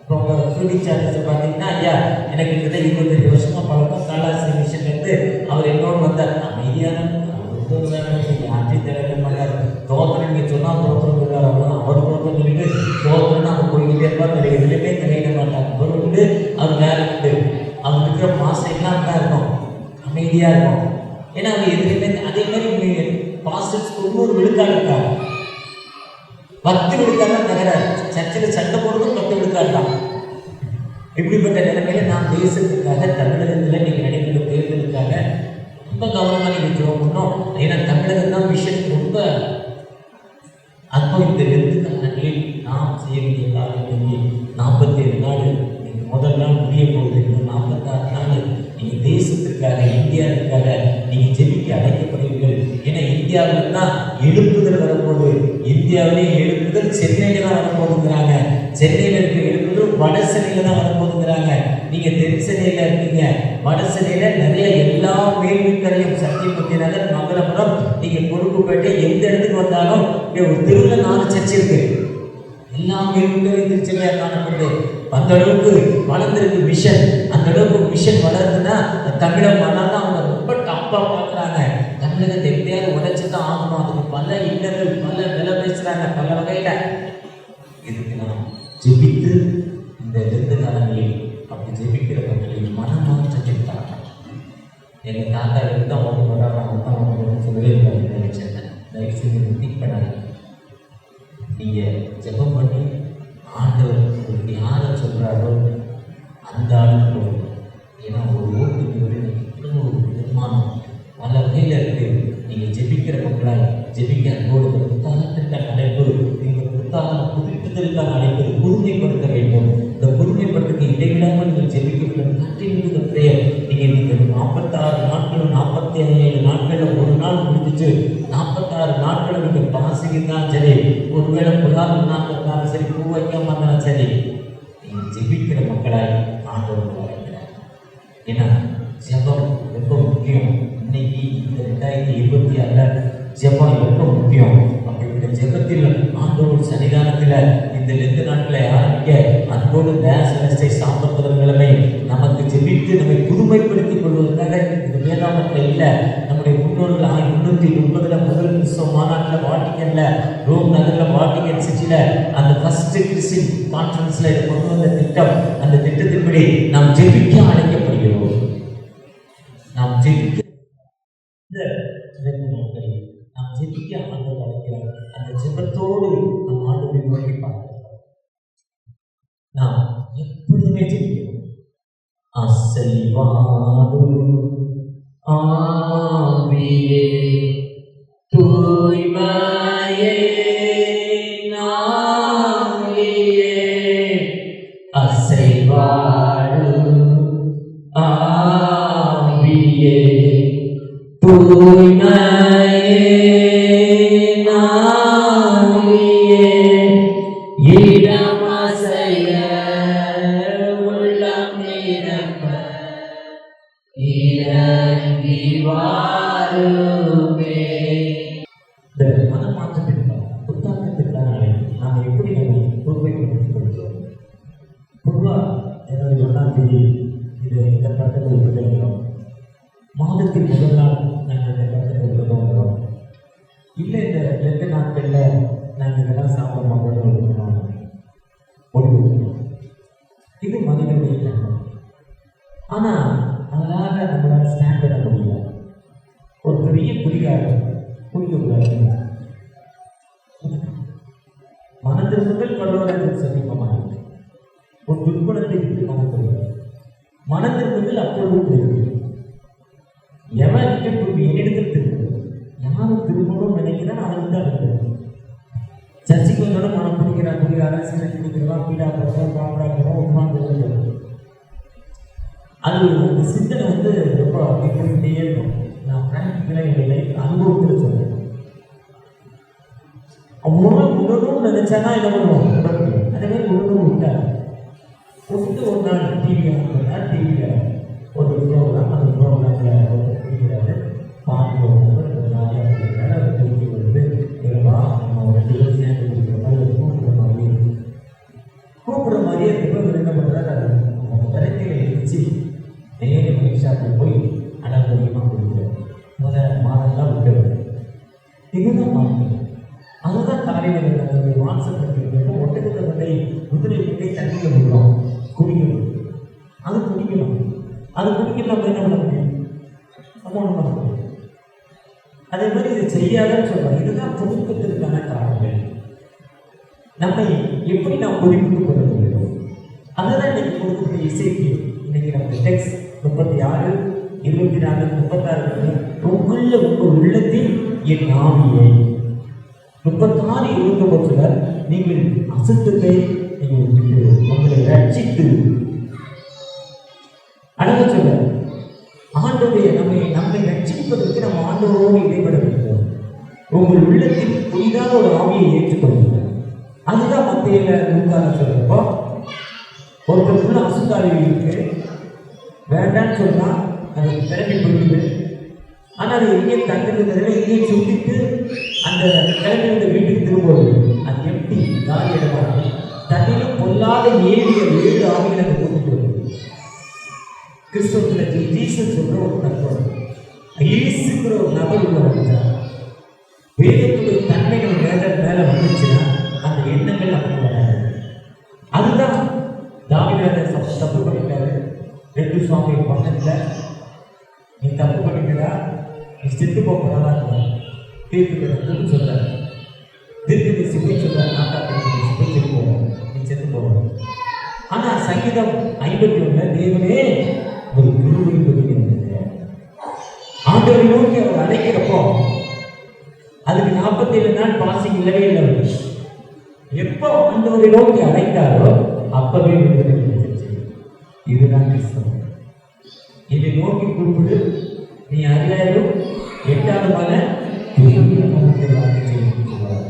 இப்போ உங்கள் ஷூட்டிங் சார்ஜஸ் பார்த்தீங்கன்னா, ஐயா எனக்கு கிட்டத்தட்ட 25 வருஷமாக பழக்கம், காலாசி மிஷன்லேருந்து அவர் என்னோடு வந்தார். அமைதியான யார்ட்டையும் திறக்க மாட்டார். தோத்திரம் நீங்கள் சொன்னால் தோத்திரம் இருக்கார், அவ்வளோதான். அவர் தோத்திரம் சொல்லிட்டு தோத்திரம்னா அவர் போய்கிட்டே இருப்பார், நிறைய எதுலையுமே தலையிட மாட்டார். அவர் உண்டு, அவர் வேலை உண்டு. அவர் இருக்கிற மாஸ்டர்லாம் தான் இருக்கும், அமைதியாக இருக்கும். ஏன்னா அவங்க எதுலையுமே அதே மாதிரி பாஸ்டர்ஸ் 90 விழுக்காடு இருக்காங்க, 10 விழுக்காடு தான் தகராறு. சர்ச்சில் சண்டை போடுறதும் 10 விழுக்காடு தான். இப்படிப்பட்ட நிலைமையில நாம் தேசத்துக்காக தமிழகத்தில் நீங்க நடைபெறும் தேர்தலுக்காக ரொம்ப கவனமா நீங்க ஜெபம் பண்ணோம். ஏன்னா தமிழகம் தான் விஷயத்துக்கு ரொம்ப அப்போ இந்த எழுத்துக்கான நாம் செய்ய வேண்டிய காரியம் 47 நாள் முதல் நாள் முடிய போகுது. 46 நாள் நீங்க தேசத்துக்காக இந்தியாவுக்காக நீங்க ஜெபிக்க அழைக்கப்படுவீர்கள். ஏன்னா இந்தியாவில் தான் எழுப்புதல் வரப்போகுது. இந்தியாவிலே எழுப்புதல் சென்னையில தான் வரப்போகுதுங்கிறாங்க. சென்னையில இருக்க எழுப்புதல் வட சென்னையில தான் வரப்போகுதுங்கிறாங்க. நீங்க தென் சென்னையில இருக்கீங்க. வட சென்னையில நிறைய எல்லா மேல்விக்கரையும் சத்தியமூர்த்தி நகர், மங்களபுரம், நீங்க கொழுக்குப்பேட்டை எந்த இடத்துக்கு வந்தாலும் இங்க ஒரு தெருவுல 4 சர்ச் இருக்கு. எல்லா மேல்விக்கரையும் திருச்சென்னையா காணப்பட்டு அந்த அளவுக்கு வளர்ந்துருக்கு மிஷன். அந்த அளவுக்கு மிஷன் வளருதுன்னா தமிழக மனம் அவங்க ரொம்ப டப்பா பார்க்குறாங்க. தமிழகத்தை எப்படியாவது உடைச்சுதான் ஆகணும். அதுக்கு பல இன்னர்கள் பல விலை பேசுறாங்க பல வகையில. இதுக்கு நாம் ஜெபித்து இந்த 2 காலங்களில் அப்படி ஜெபிக்கிற மக்களின் மனமாற்றத்தை தாக்கம். எங்க தாத்தா தான் ஒன்று வர்றாங்க தான் ஒன்று சொல்லவே நினைச்சேன். தயவு செய்து திங்க் பண்ணாங்க. நீங்க ஜெபம் பண்ணி ஆண்டவர் உங்களுக்கு யாரை சொல்றாரோ அந்த ஆளுக்கு போகணும். ஏன்னா ஒரு ஓட்டுங்கிறது இவ்வளவு நிர்மாணம் பல வகையில் இருக்கு. நீங்க ஜெபிக்கிற மக்களால் ஜெபிக்க அன்போடு புத்தாலத்திற்கான அழைப்பு, நீங்கள் புத்தாலம் புதுப்பித்தலுக்கான அழைப்பு, புதுமைப்படுத்த வேண்டும். இந்த புதுமைப்படுத்த இடைவிடாமல் நீங்கள் ஜெபிக்க வேண்டும். Continue prayer. நீங்க 46 நாட்களும் 47 நாட்களில் ஒரு நாள் முடிஞ்சிச்சு. 46 நாட்களும் நீங்க பாசிதான் சரி, ஒருவேளை புதாரம் இருந்தாலும் சரி, பூ வைக்காம இருந்தாலும் சரி, நீங்க ஜெபிக்கிற மக்களாய் ஆண்டவர் வரைக்கிறார். ஏன்னா ஜெபம் ரொம்ப முக்கியம். இன்னைக்கு இந்த 2026 ஜெபம் ரொம்ப முக்கியம். அப்படிப்பட்ட ஜெபத்தில் ஆண்டவர் சன்னிதானத்தில் இந்த 2 நாட்களை ஆரம்பிக்க அன்போடு தேசத்தை சாம்பற்பதற்கிழமை நமக்கு ஜெபித்து நம்மை புதுமைப்படுத்திக் கொள்வதற்காக இந்த வேதாமத்தில் இல்லை. நம்முடைய முன்னோர்கள் 1830 முதல் கிறிஸ்தவ மாநாட்டில் வாட்டிக்கன்ல ரோம் நகரில் வாட்டிக்கன் சிட்டியில அந்த ஃபர்ஸ்ட் கிறிஸ்டின் கான்ஃபரன்ஸ்ல இதை கொண்டு வந்த திட்டம். அந்த திட்டத்தின்படி நாம் ஜெபிக்க அழைக்கப்படுகிறோம். நாம் ஜெபிக்க நாம் ஜெபிக்க ஆண்டவர் அழைக்கிறார். அந்த ஜெபத்தோடு நம் ஆண்டவரை நோக்கி பார்க்கிறோம். நாம் எப்பொழுதுமே ஜெபிக்கிறோம். அசைவாடும் ஆவியே தூய்மையே நாவியே அசைவாடும் ஆவியே தூய்மையே நாவியே இடமசைய உள்ளம் நிரப்ப இறங்கி வாருமே. இந்த மனமாற்றத்திற்கான புத்தாக்கத்திற்கான நாம் எப்படி நம்ம பொறுமைப்படுத்திக் பொதுவாக ஜனவரி 1ஆம் தேதி இந்த பட்டத்தை விடுகிறோம். மாதத்தின் முதல் நாள் நாங்கள் இந்த பட்டத்தை விடுகிறோம். இல்லை இந்த 2 நாட்களில் நாங்கள் இதெல்லாம் சாப்பிட மாட்டோம் முடிவு. இது மனிதனுடைய எண்ணம். ஆனால் அதனால நம்மளால் ஸ்டாண்ட் பண்ண முடியல. ஒரு பெரிய குடிகாரம் குடிக்கக்கூடாது. மனதில் முதல் கடவுள் சமீபமாக ஒரு துர்குணத்தை விட்டு மனதில் மனதில் முதல் அப்பொழுது எவன் என்னிடத்தில் திரும்பும் யாரும் திரும்பணும்னு நினைக்கிறான் அவனுக்கு தான் இருக்கு. சர்ச்சைக்கு வந்தோட மனம் பிடிக்கிறான், குடிகாரன், சிகரெட் குடிக்கிறவன், பீடா போடுறோம், பாப்பராக்கிறோம், உட்காந்து அது அந்த சிந்தனை ரொம்ப அப்படிக்கிட்டே இருக்கும். நான் பிராக்டிக்கலாக என்னுடைய லைஃப் அனுபவத்தில் சொல்றேன். உடனும் நினைச்சானா என்ன பண்ணுவோம், அதே மாதிரி உடனும் விட்டார். ஒரு நாள் டிவியில் ஒரு ப்ரோக்ராம், அந்த ப்ரோக்ராமில் ஒருத்தர் பாட்டு ஜாலியாக தூக்கி வந்து நம்ம 2 பேரும் சேர்ந்து கொடுக்குற மாதிரி கூப்பிட்ற மாதிரியே இருக்கப்போ என்ன பண்ணுறாரு, அவங்க விரைக்கையை வச்சு நேர பரீட்சாவுக்கு போய் அடம்பரியமாக கொடுக்குறாரு. மாதம்லாம் விட்டுறது இதுதான் மாற்றம். அதுதான் காலையில் வாட்ஸ்அப் பண்ணிக்கிறப்போ ஒட்டகத்தை வந்து குதிரை கிட்டே தண்ணியில் விடுறோம், குடிக்கணும். அது குடிக்கணும். அது குடிக்கலாம் என்ன பண்ண முடியும், நம்ம ஒன்று பண்ண முடியும். அதே மாதிரி இதை செய்யாதன்னு சொல்றாங்க. இதுதான் புதுப்பித்தலுக்கான காரணங்கள். நம்மை எப்படி நாம் புதுப்பித்துக் கொள்ள முடியும்? அதுதான் இன்னைக்கு கொடுக்கக்கூடிய இசைக்கு. இன்னைக்கு நம்ம டெக்ஸ்ட் 36, 24, 36 உங்கள் உள்ளத்தில் என் ஆவியை 36, 29 நீங்கள் அசுத்தத்தை நீங்கள் விட்டு உங்களை ரட்சித்து அழக சொல்ல ஆண்டோடைய நம்மை ரட்சிப்பதற்கு நம்ம ஆண்டவரோடு இடைபட வேண்டும். உங்கள் உள்ளத்தில் புதிதாக ஒரு ஆவியை ஏற்றுக்கொள்ளுங்க. அதுதான் மத்தியில நூற்கால சொல்றப்போ ஒருத்தருக்குள்ள அசுத்தாவி இருக்கு, வேண்டான்னு சொன்னா அது திறமை போயிடுது. ஆனா அது எங்கே தங்குறதுல எங்கே சுத்திட்டு அந்த கிளம்பி வந்த வீட்டுக்கு திரும்புவது அது எப்படி காலி இடமா தண்ணிலும் பொல்லாத 7 ஆவிகளை அங்கே கூட்டிட்டு வருது. கிறிஸ்தவத்தில் ஜீசஸ் சொல்ற ஒரு தத்துவம், இயேசுங்கிற ஒரு நபர் உள்ள வந்துட்டார். வேதத்துடைய தன்மைகள் மேல வந்துச்சுன்னா அந்த எண்ணங்கள் அப்படி வராது. அதுதான் தாவீது தப்பு பண்ணிட்டாரு. 2 சாமுவேல் 12 நீ தப்பு பண்ணிட்டா நீ செத்து போகிறதா தீர்ப்பு சொல்றாரு. தீர்க்கு சிப்பை சொல்றாரு, சிப்பை செத்து போவோம், நீ செத்து போவோம். ஆனா சங்கீதம் 51 தேவனே ஒரு கிருபை கொடுக்கிறது. ஆண்டவரை நோக்கி அவர் அழைக்கிறப்போ அதுக்கு 47 நாள் பாசிங் இல்லவே இல்லை. எப்போ ஆண்டவரை நோக்கி அழைத்தாரோ அப்பவே விடுதலை கிடைச்சிருச்சு. இதுதான் கிறிஸ்தவம். இதை நோக்கி கூப்பிடு, நீ அறியாலும் 8வது மலை மனத்தை வாங்கி செய்ய.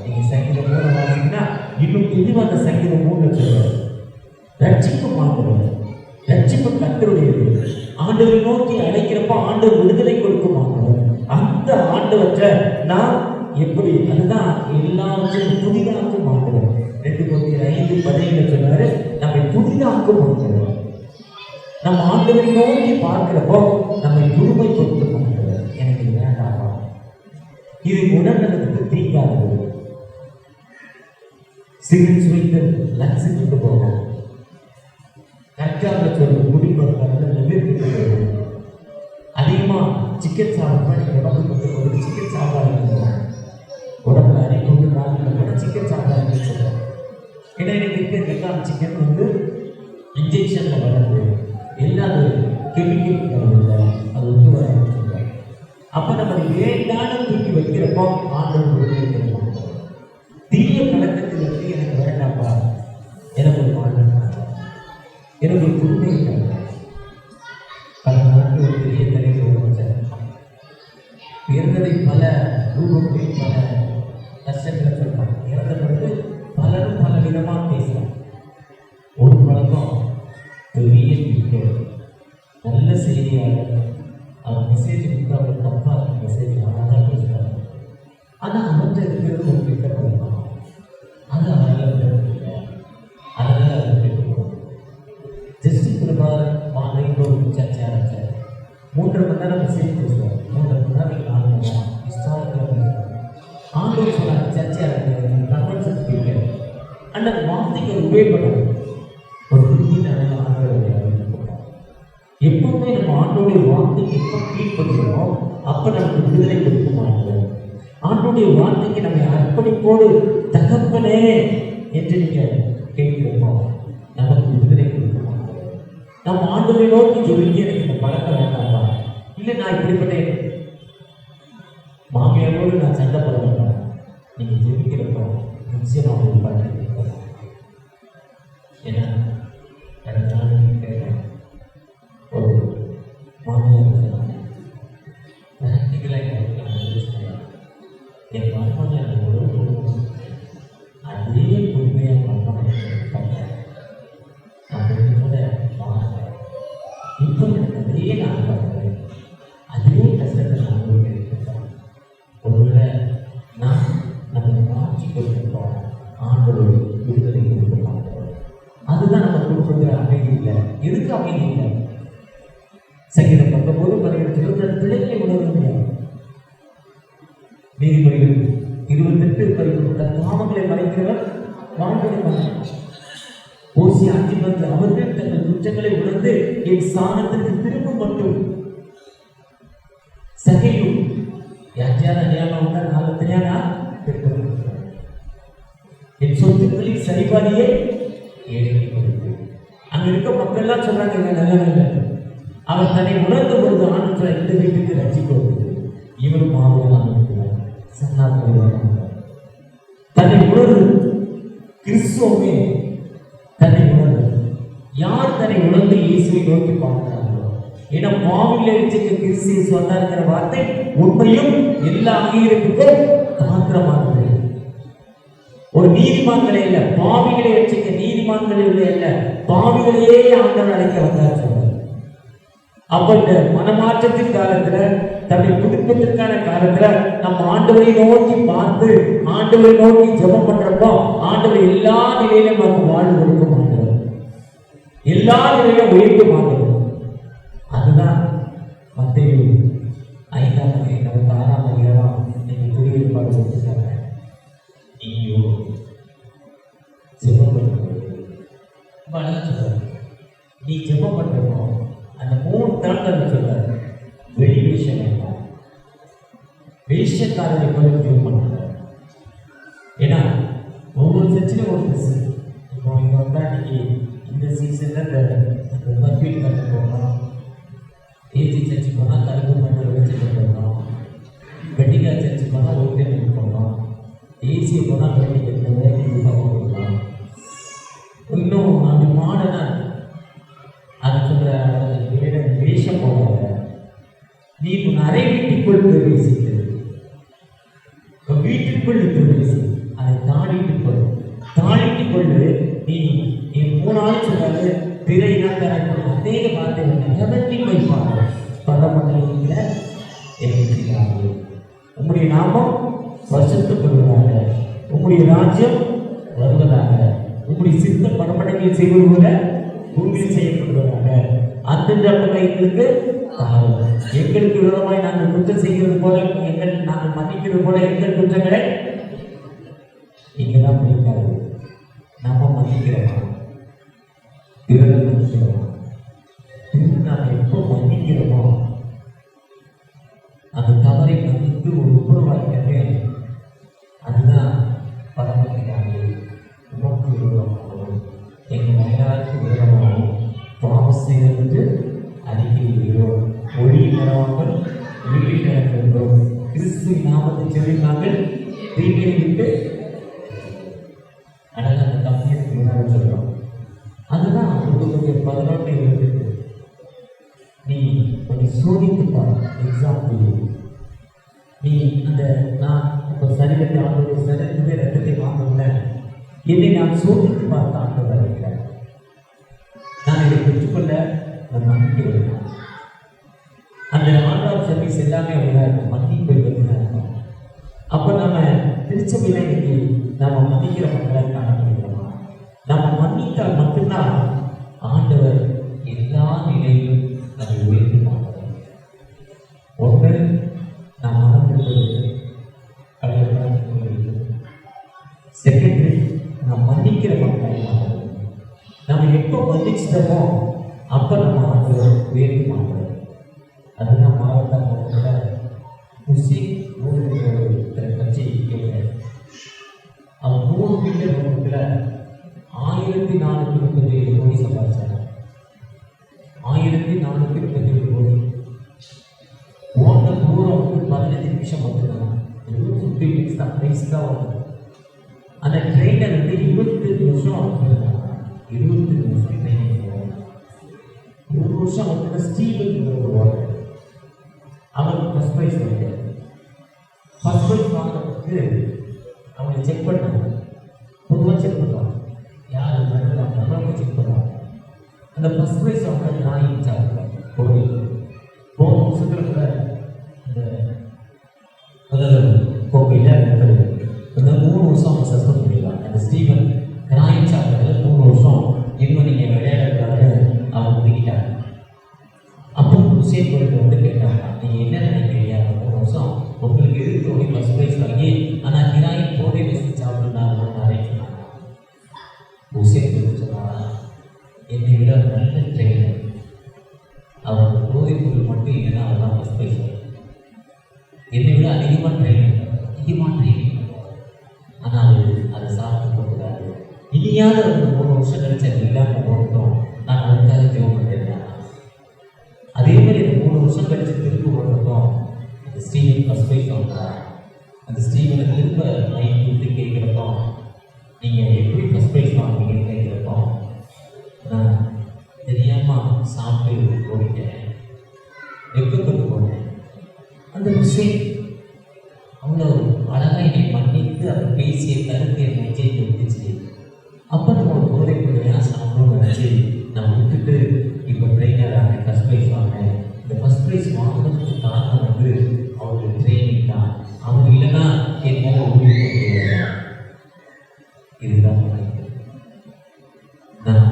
நீங்க சங்கீதம் 3 வாங்கினா இன்னும் தெளிவாக அந்த சங்கீதம் 3 சொல்றாரு. ரட்சிப்பு மாற்றுவார், ரட்சிப்பு கர்த்தருடையது. ஆண்டவரை நோக்கி அழைக்கிறப்ப ஆண்டவர் விடுதலை கொடுக்க மாட்டார். அந்த ஆண்டவற்றை நான் எப்படி அதுதான் எல்லாவற்றையும் புதிதாக்க மாட்டுவோம். 2 Corinthians 5:17 சொன்னாரு, நம்மை புதிதாக்க மாட்டுவோம். நம்ம ஆண்டவரை நோக்கி பார்க்கிறப்போ நம்மை புதுமை கொடுக்க மாட்டுவோம். எனக்கு வேண்டாமா, இது உடல்நலத்துக்கு தீங்கானது. சிகிச்சை வைத்து லட்சத்துக்கு போவோம். கற்காக சொல்லி முடிப்பதற்கு அதிகமா சிக்கன் சாப்பிட்டு உடம்புக்கு சிக்கன் சாப்பிடாது. உடம்புல அரைக்கொண்டு நாளில் கூட சிக்கன் சாப்பிடாதுன்னு சொல்லுவோம். ஏன்னா எனக்கு சிக்கன் வந்து இன்ஜெக்ஷனில் வளர்ந்து எல்லாது கெமிக்கல் இல்லை, அது வந்து வர சொல்லுவாங்க. அப்போ நம்ம வேண்டான தூக்கி வைக்கிறப்போ ஆண்டவர் தீய பழக்கத்தில் இருந்து எனக்கு வேண்டாப்பா, எனக்கு ஒரு வாழ்க்கை, எனக்கு ஒரு குடும்பம் இல்லை. பல நாட்கள் ஒரு பெரிய தலைவர் இறந்ததை பல ரூபங்களில் பல கஷ்டங்களை சொல்றாங்க. இறந்த பிறகு பலரும் பல விதமாக பேசலாம். ஒரு பழக்கம் பெரிய நல்ல செய்தியாக அவர் மெசேஜ் கொடுத்து அவர் தப்பாக மெசேஜ் அழகாக பேசுகிறாங்க. ஆனால் அவற்றை இருக்கிறது ஒரு கிட்ட போகலாம், அது அவர்கள் அதனால் அது கேட்டுக்கணும். ஜஸ்டிஸ் பிரபாகரன் மாநில ஒரு சர்ச்சை ஆரம்பிச்சார். 3.5 மணி நேரம் மெசேஜ் பேசுவார். 3.5 மணி நேரம் 4 மணி நேரம் இஸ்லாமிய ஆண்டவர் சொன்னார் சர்ச்சை ஆரம்பிக்கிறது கன்வென்ஷன் ஸ்பீக்கர் அந்த வார்த்தைக்கு உபயோகப்படும் ஒரு குறிப்பிட்ட ஆண்டவர். எப்பவுமே நம்ம ஆண்டோடைய வார்த்தைக்கு எப்போ கீழ்படுகிறோமோ அப்போ நமக்கு விடுதலை கொடுக்க மாட்டோம். ஆண்டோடைய வார்த்தைக்கு நம்ம அர்ப்பணிப்போடு தகப்பனே என்று நீங்கள் கேட்கிறப்போ நமக்கு விடுதலை கொடுக்க மாட்டோம். நம்ம ஆண்டோரை நோக்கி சொல்லி எனக்கு இந்த பழக்கம் வேண்டாமா, இல்லை நான் இப்படிப்பட்ட மாமியாரோடு நான் சண்டை போட மாட்டேன். நீங்கள் ஜெபிக்கிறப்போ நிச்சயமாக ஒரு பழக்கம் ஏன்னா கடந்த நாள் கேட்டேன் ஒரு மாமியார் என் மருமகள் எனக்கு உறவு அதே உண்மையாக பண்ணேன் அப்படின்றத மாறேன். இப்போ எனக்கு அதே நான் பார்க்குறேன், அதே கஷ்டத்தை நான் இருக்கிறேன். ஒருவேளை நான் நம்ம மாற்றி கொடுத்துருக்கோம், ஆண்டோடு விடுதலை கொடுக்க மாட்டோம். அதுதான் நம்ம கொடுக்குற அமைதி இல்லை. எதுக்கு அமைதி இல்லை? சங்கீதம் 19:17 பிள்ளைகளை உணர முடியாது. நீதிமொழிகள் 28:11 பாவங்களை மறைக்கிறவர் வாழ்வதை மறைக்கிறார். ஓசியா 5:10 அவர்கள் தங்கள் குற்றங்களை உணர்ந்து என் ஸ்தானத்திற்கு திரும்ப மட்டும் சகையும் யாத்தியான நியமம் உண்டா நாளத்தினா என் சொத்துக்களில் சரிபாதியை ஏழை கொடுத்து அங்க இருக்க மக்கள் எல்லாம் சொல்றாங்க இவன் நல்லவன். அவர் தன்னை உணர்ந்த பொழுது ஆண்டு இந்த வீட்டுக்கு ரட்சிப்பு இவரும் மாவீரனாக இருக்கிறார். தன்னை உணர்வு கிறிஸ்துவமே தன்னை உணர்வு. யார் தன்னை உணர்ந்து இயேசுவை நோக்கி பார்க்கிறார்களோ, ஏன்னா பாவிகளை வச்சுக்க கிறிஸ்து சொன்னாருங்கிற வார்த்தை உண்மையும் எல்லா அங்கீகரிப்புக்கும் மாத்திரமானது. ஒரு நீதிமான்களே இல்ல, பாவிகளை வச்சுக்க நீதிமான்களே இல்ல, பாவிகளையே ஆண்டவர் அழைக்க வந்தார் சொன்னார். அப்ப இந்த மனமாற்றத்தின் காலத்துல, தன்னை புதுப்பித்திற்கான காலத்துல நம்ம ஆண்டவரை நோக்கி பார்த்து ஆண்டவரை நோக்கி ஜெபம் பண்றப்போ ஆண்டவர் எல்லா நிலையிலும் நமக்கு வாழ்வு கொடுக்க மாட்டார், எல்லா நிலையிலும் உயர்த்த மாட்டார். அதுதான் மத்தேயு 5ஆம் அதிகாரம் 6ஆம் அதிகாரம் நீங்க புதிய ஏற்பாடு கொடுத்துருக்காங்க. நீயோ ஜெபம் பண்ற நீ ஜெபம் பண்றப்போ அந்த 3 தாட்கள் சொல்றாரு. வெளி விஷயம் வேண்டாம், வேஷக்காரரை போல ஜெபம் பண்றாரு. ஏன்னா ஒவ்வொரு சர்ச்சிலும் ஒரு மிஸ். இப்போ இங்க வந்தா இன்னைக்கு இந்த சீசன்ல இந்த பர்ஃபியூம் கட்டு போகணும், ஏசி சர்ச்சு போனால் கருப்பு மண்டல் வச்சு போகணும், வெட்டிகா சர்ச்சு போனால் ஓட்டே போகணும், ஏசியை போனால் வெட்டி கட்டணும். இன்னும் அந்த மாடனா அது சொல்ற வேஷம் போவாங்க. நீ உன் அறை வீட்டுக்குள் பிரவேசிக்கிறது, வீட்டுக்குள் பிரவேசி, அதை தாண்டிட்டு கொண்டு நீ 3 நாள் சொல்றாரு திரையினா தரப்படும் அதே வார்த்தை நகர்த்தி வைப்பாங்க. பரமண்டலத்தில் இருக்கிறார்கள், உங்களுடைய நாமம் வருஷத்துப்படுவதாக, உங்களுடைய ராஜ்யம் வருவதாக, உங்களுடைய சித்த பரமண்டலத்தில் செய்வது போல பூமியில் செய்யப்படுவதாக. அந்தந்த எங்களுக்கு எங்களுக்கு விரோதமாய் நாங்கள் குற்றம் செய்கிறது போல நாங்கள் மன்னிக்கிறது போல எங்கள் குற்றங்களை இங்கதான் பிடிக்காது. நாம மன்னிக்கிறோமா? பிறரை மன்னிக்கிறோமா? நாம் எப்போ மன்னிக்கிறோமோ அந்த தவறை மன்னித்து ஒரு உப்புரவாய்க்கவே அதுதான் பரமபிதாவே உமக்கு விரோதமாகவும் எங்கள் வயலாருக்கு விரோதமாகவும் பாவம் செய்தது அறிக்கையிலோ ஒளி பெறாமல் வீட்டில் நடக்கின்றோம். கிறிஸ்து நாமத்தை சொல்லி நாங்கள் தீங்கை விட்டு அழகான கம்மியத்துக்கு முன்னாடி சொல்றோம். அதுதான் 11 நீ கொஞ்சம் சோதித்துப்பார். எக்ஸாம்பிள் நீ அந்த நான் இப்போ சரீரத்தை ஆண்டோட சரீரத்துடைய ரத்தத்தை வாங்கல, என்னை நான் சோதித்து பார்த்து ஆண்டவர் இருக்கிறேன். நான் இதை பெற்றுக்கொள்ள நான் நம்பிக்கை வைக்கிறேன். அந்த ஆண்டவர் சர்வீஸ் எல்லாமே அப்படிதான் இருக்கும், மன்னிப்பு தான் இருக்கும். அப்போ நம்ம திருச்சபையில இன்னைக்கு நம்ம மன்னிக்கிற மக்களை காண முடியுமா? நம்ம மன்னித்தால் மட்டும்தான் ஆண்டவர் எல்லா நிலையிலும் அதை உயர்த்தி மாட்டார். ஒன்று நாம் மறந்துவிட்டது செகண்டரி நாம் மன்னிக்கிற மக்களை நம்ம எப்போ மன்னிச்சிட்டோமோ அப்போ நம்ம ஆண்டவர் உயர்த்தி மாட்டார். அதுதான் மாவட்ட முஸ்லீம் கட்சி கேட்கிறேன். அவன் 3 மீட்டர் நோக்கத்தில் 1437 கோடி சம்பாதிச்சாங்க. 1437 கோடி ஓட்ட தூரம் 15 நிமிஷம் வந்துருக்காங்க. 50 மினிட்ஸ் தான் ரைஸ்க்காக வந்தது. அந்த ட்ரெயினர் 25 வருஷம் வந்துருக்காங்க. 25 வருஷம் ட்ரெயினிங் 1 வருஷம் வந்து ஸ்டீவன் ஒரு அவருக்கு ஃபர்ஸ்ட் ப்ரைஸ் கிடையாது. ஃபர்ஸ்ட் ப்ரைஸ் வாங்கிறதுக்கு அவங்க செக் பண்ணாங்க. பொதுவாக செக் பண்ணுவாங்க, யார் நம்மளுக்கு செக் பண்ணுவாங்க. அந்த ஃபர்ஸ்ட் ப்ரைஸ் அவங்க நான் இன்சார்ஜ் கோவில் போன வருஷத்தில் கூட இந்த முதல் கோப்பையில் நடக்கிறது. இந்த 3 வருஷம் அவங்க சஸ்பெண்ட் பண்ணிடுவாங்க. அந்த ஸ்டீவன் கிராயின் சாப்பிட்றதுல 3 வருஷம் இன்னும் நீங்கள் விளையாடுறதுக்காக அவங்க ஒதுக்கிட்டாங்க. அப்போ ஹுசேன் கோயிலுக்கு வந்து கேட்டாங்க, நீங்கள் என்ன நினைக்கிறீங்க? 3 வருஷம் உங்களுக்கு எதிர்த்து ஃபர்ஸ்ட் ப்ரைஸ் வாங்கி ஆனால் கிராயின் போதை வச்சு சாப்பிட்ருந்தாங்க நிறைய சொன்னாங்க. ஹுசேன் கோயில் சொன்னாங்க, என்னை விட நல்ல ட்ரெயினர், அவர் போதை பொருள் மட்டும் இல்லைன்னா அவர் தான் ஃபர்ஸ்ட் ப்ரைஸ் வாங்க. என்னை விட அதிகமாக ட்ரெயினிங் ஆனால் அதை சாப்பிட்டு போகக்கூடாது. இனியாவது 3 வருஷம் கழிச்சு அது இல்லாமல் போகட்டும், நான் சொல்றார். அந்த ஸ்டீவனை திரும்ப மைக் விட்டு கேட்குறப்போ, நீங்கள் எப்படி ஃபஸ்ட் ப்ரைஸ் வாங்குவீங்கன்னு கேட்குறப்போ, நான் தெரியாமல் சாப்பிட்டு போயிட்டேன், வெக்கப்பட்டு போனேன். அந்த விஷயம் அவ்வளோ அழகாக என்னை மன்னித்து அவர் பேசிய கருத்து என் நெஞ்சை தொட்டுச்சு. அப்போ நம்ம ஒரு போதை பொருளையாக சாப்பிடணும்னு நினச்சி நான் விட்டுட்டு இப்போ ட்ரெயினர் ஆனேன், ஃபஸ்ட் ப்ரைஸ் வாங்கினேன். இந்த ஃபஸ்ட் ப்ரைஸ் வாங்கினதுக்கு காரணம் வந்து அவருடைய ட்ரைனிங் தான். அவர் இல்லைன்னா என்னால் ஊழியம் முடியாது. இதுதான் நான்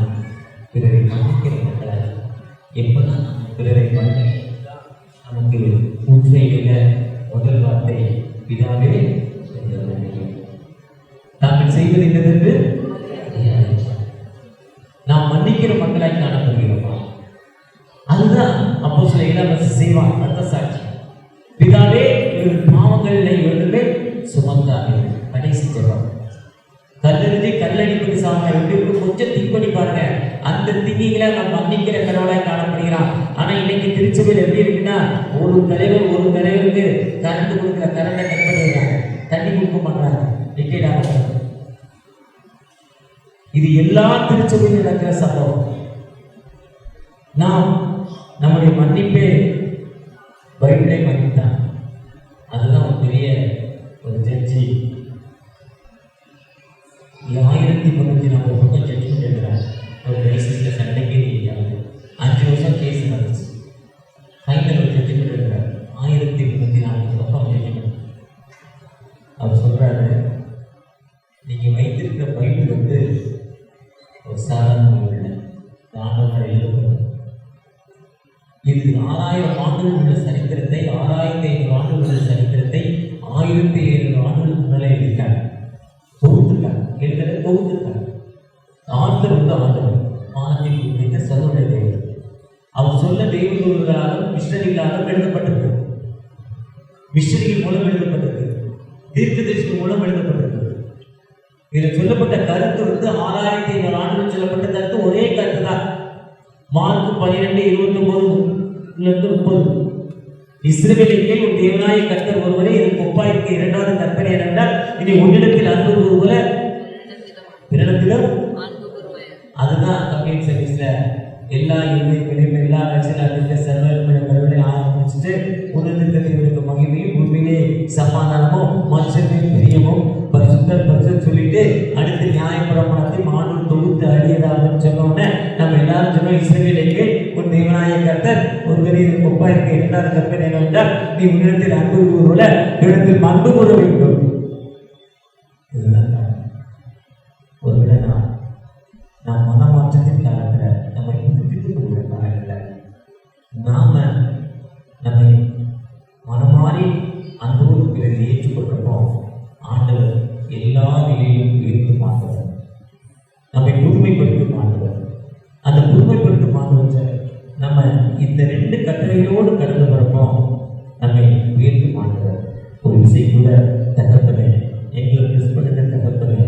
பிறரை மன்னிக்கிற மக்களை எப்போதான் நம்ம பிறரை மன்னி நமக்கு உண்மையில முதல் வார்த்தை பிதாவே நாங்கள் செய்வது என்னதென்று நாம் மன்னிக்கிற மக்களாய் காணப்படுகிறோமா? அதுதான் அப்போ சில இளவரசி செய்வான் ரத்த சாட்சி. பிதாவே இவர்கள் பாவங்களை இவர்களே சுமந்தார்கள். கடைசி ஜெபம் கல்லெழுதி கல்லடிப்பது சாமி எப்படி கொஞ்சம் திங்க் பண்ணி பாருங்க. அந்த திங்கிகளை நம்ம மன்னிக்கிற கடவுளாய் காணப்படுகிறான். ஆனா இன்னைக்கு திருச்சபையில் எப்படி இருக்குன்னா, ஒரு தலைவருக்கு கரண்ட் கொடுக்குற கரண்டை கட் பண்ணிடுறாங்க, தண்ணி கொடுக்க மாட்டாங்க, டிக்கெட் ஆக. இது எல்லா திருச்சபையில் நடக்கிற சம்பவம். நாம் நம்முடைய மன்னிப்பே பைபிளை மன்னித்தான். அதுதான் ஒரு பெரிய ஒரு ஜட்ஜி 1340 பக்கம் ஜட்ஜ்மெண்ட் எழுதுறாங்க. ஒரு பேசிஸில் சண்டைக்கே தெரியாது. 5 வருஷம் கேஸ் நடந்துச்சு. ஃபைனல் ஒரு ஜட்ஜ்மெண்ட் எழுதுறாரு. 1340 பக்கம் ஜட்ஜ்மெண்ட். அவர் சொல்றாரு, நீங்கள் வைத்திருக்கிற பைபிள் வந்து ஒரு சாதாரண பைபிள் ஆண்டவர் எழுதப்படும். இது 6000 ஆண்டுகள் உள்ள சரித்திரத்தை 6500 ஆண்டுகள் உள்ள சரித்திரத்தை 1700 ஆண்டுகளுக்கு முன்னாலே எழுதிட்டாங்க, தொகுத்துட்டாங்க. எழுதுறது தொகுத்துட்டாங்க. ஆண்டவர் வந்து ஆண்டவர் வானத்தை குறித்த சொல்லுடைய தெய்வம். அவர் சொல்ல தெய்வங்களாலும் மிஷனரிகளாலும் எழுதப்பட்டிருக்கு. மிஷனரிகள் மூலம் எழுதப்பட்டிருக்கு, தீர்க்கதரிசி மூலம் எழுதப்பட்டிருக்கு. இதில் சொல்லப்பட்ட கருத்து வந்து 6500 ஆண்டுகள் சொல்லப்பட்ட கருத்து ஒரே கருத்து தான். மார்க் 12:29-30 இஸ்ரவேலுக்கே உன் தேவனாய கர்த்தர் ஒருவரே எனக்கு ஒப்பாயிருக்க. இரண்டாவது கற்பனை என்னென்றால், இனி உன்னிடத்தில் அன்பு கூறுவல பிறனிடத்திலும். அதுதான் கம்ப்ளீட் சர்வீஸ்ல எல்லா எல்லா சர்வர்களையும் ஆரம்பிச்சுட்டு உன்னதத்திற்கு மகிமையும் உண்மையிலே சமாதானமும் மனுஷனின் பிரியமும் பரிசுத்தம் சொல்லிட்டு அடுத்து நியாயப்பிரமாணத்தை மாணவர் தொகுத்து அழியதாக சொன்னோன்னே நம்ம எல்லாரும் சொன்னோம், இஸ்ரவேலுக்கு உன் தேவனாய கர்த்தர் ஒருவரே ஒப்பா இருக்க. இரண்டாவது கற்பனை என்னவென்றால், நீ உன்னிடத்தில் அன்பு கூறுவல இடத்தில் அன்பு கூற வேண்டும். ஒருவேளை நாம் மனமாற்றத்தின் காலத்தில் நம்மை புதுப்பித்துக் கொள்கிற காலத்தில் நாம நம்மை மனமாறி அன்போடு பிறகு ஏற்றுக்கொள்கிறப்போ ஆண்டவர் எல்லா நிலையிலும் உயர்த்து மாண்டவர், நம்மை புதுமைப்படுத்தி மாண்டவர். அந்த புதுமைப்படுத்தி மாண்டவற்றை நம்ம இந்த 2 கட்டளைகளோடு கடந்து வரப்போ நம்மை உயர்த்து மாண்டவர். ஒரு விசை கூட தகப்பனே, எங்களை மிஸ் பண்ணுற தகப்பனே,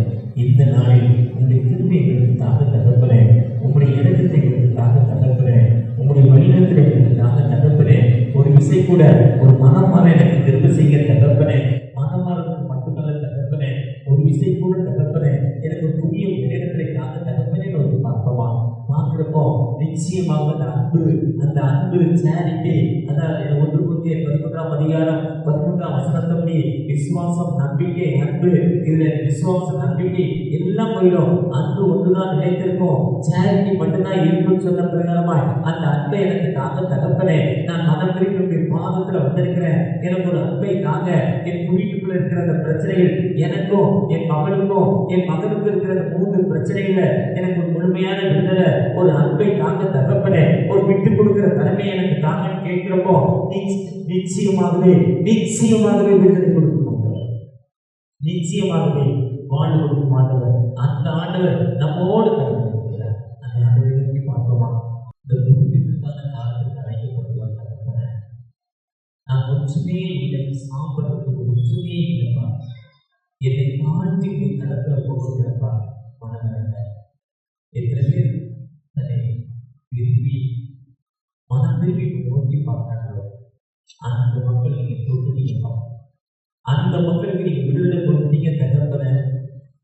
இந்த நாளில் உங்களுடைய திரும்பி எங்களுக்காக தகப்பனே, உங்களுடைய இடத்தை எங்களுக்காக தகப்பனே, உங்களுடைய வழிநடத்தை எங்களுக்காக தகப்பனே, ஒரு விசை கூட ஒரு மனமாற எனக்கு திரும்ப செய்ய தகப்பனே, மனமாறதுக்கு மட்டுமல்ல தகப்பனே, ஒரு விசை கூட தகப்பனே எனக்கு ஒரு புதிய இடத்திற்காக தகப்பனே ஒரு பார்ப்போமா பார்க்கிறப்போ நிச்சயமாக அந்த அன்பு சேரிட்டி, அதாவது 1 Corinthians 11:13 விசுவாசம் நம்பிக்கை அன்பு, இதுல விசுவாசம் நம்பிக்கை எல்லாம் போயிடும். அன்பு ஒன்றுதான் நிலைத்திருக்கும், சேரிட்டி மட்டும்தான் இருக்குன்னு சொன்ன பிரகாரமாய் அந்த அன்பை எனக்கு தாங்க தகப்பனே. நான் மனம் திருப்பி பாதத்துல வந்திருக்கிறேன், எனக்கு ஒரு அன்பை தாங்க. என் வீட்டுக்குள்ள இருக்கிற அந்த பிரச்சனைகள், எனக்கும் என் மகளுக்கும் என் மகனுக்கும் இருக்கிற 3 பிரச்சனைகளை எனக்கு ஒரு முழுமையான விடுதலை, ஒரு அன்பை தாங்க தகப்பனே, ஒரு விட்டு கொடுக்கிற தலைமை எனக்கு தாங்க கேட்கிறப்போ நிச்சயமாகவே விடுதலை கொடுக்க மாட்டார், நிச்சயமாகவே வாழ்வு கொடுக்க மாட்டவர். அந்த ஆண்டவர் நம்மோடு கடந்து இருக்கிறார். அந்த ஆண்டவரை பற்றி பார்த்தோமா? இந்த புதுப்பிற்கான காலத்தில் அழைக்கப்பட்டுவார் தகப்பனே. நான் ஒன்றுமே இல்லை, சாப்பிட்றதுக்கு ஒன்றுமே இல்லைப்பா, என்னை தாழ்த்தி போய் தளத்துல போகிறப்பா மனநல. எத்தனை பேர் தன்னை விரும்பி மனம் திரும்பி நோக்கி பார்க்கிறாங்களோ அந்த மக்கள் நீங்க தொட்டு நீங்க பார்க்கணும். அந்த மக்களுக்கு நீங்க விடுதலை கொடுத்தீங்க தகப்பன.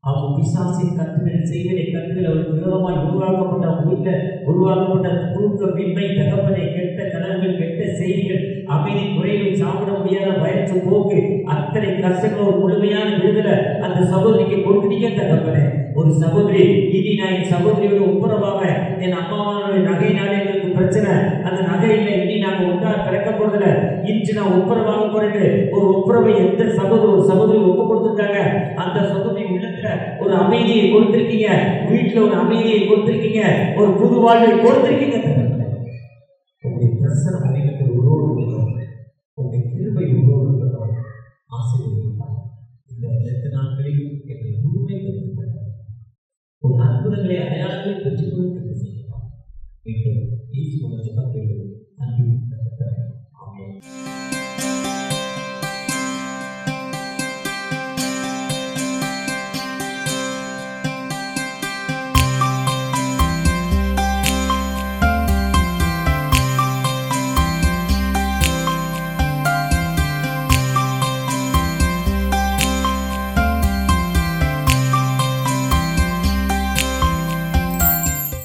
அவங்க பிசாசின் கட்டுகள் செய்வதை கட்டுகள் அவருக்கு விரோதமாய் உருவாக்கப்பட்ட அவங்க வீட்டில் உருவாக்கப்பட்ட தூக்கமின்மை தகப்பனை, கெட்ட கனவுகள், கெட்ட செய்திகள், அமைதி குறைவு, சாப்பிட முடியாத வயிற்று போக்கு, அத்தனை கஷ்டங்கள் ஒரு முழுமையான விடுதலை அந்த சகோதரிக்கு கொடுத்தீங்க தகப்பனே. ஒரு சகோதரி, இனி நான் என் சகோதரியோட ஒப்புரவாக என் அம்மாவானுடைய நகையினாலே எங்களுக்கு பிரச்சனை, அந்த நகை இல்லை, இனி நாங்க ஒன்றா பிறக்க போறதில்ல, இன்று நான் ஒப்புரவாக போறேன்னு ஒரு ஒப்புரவை எந்த ஒரு சகோதரி ஒப்பு கொடுத்துருக்காங்க, அந்த சகோதரி உள்ளத்துல ஒரு அமைதியை கொடுத்திருக்கீங்க, வீட்டுல ஒரு அமைதியை கொடுத்திருக்கீங்க, ஒரு புது வாழ்வை கொடுத்திருக்கீங்க தகப்பனே. உங்களுடைய பிரசனம் அனைவருக்கு உருவோடு இருக்கிறோம், உங்களுடைய கிருபை உருவோடு இருக்கிறோம். ஆசீர்வதிப்பார். இந்த 2 நாட்களில் எங்களை முழுமை பெற்றுக் கொண்டார். ஒரு அற்புதங்களை அடையாளங்களை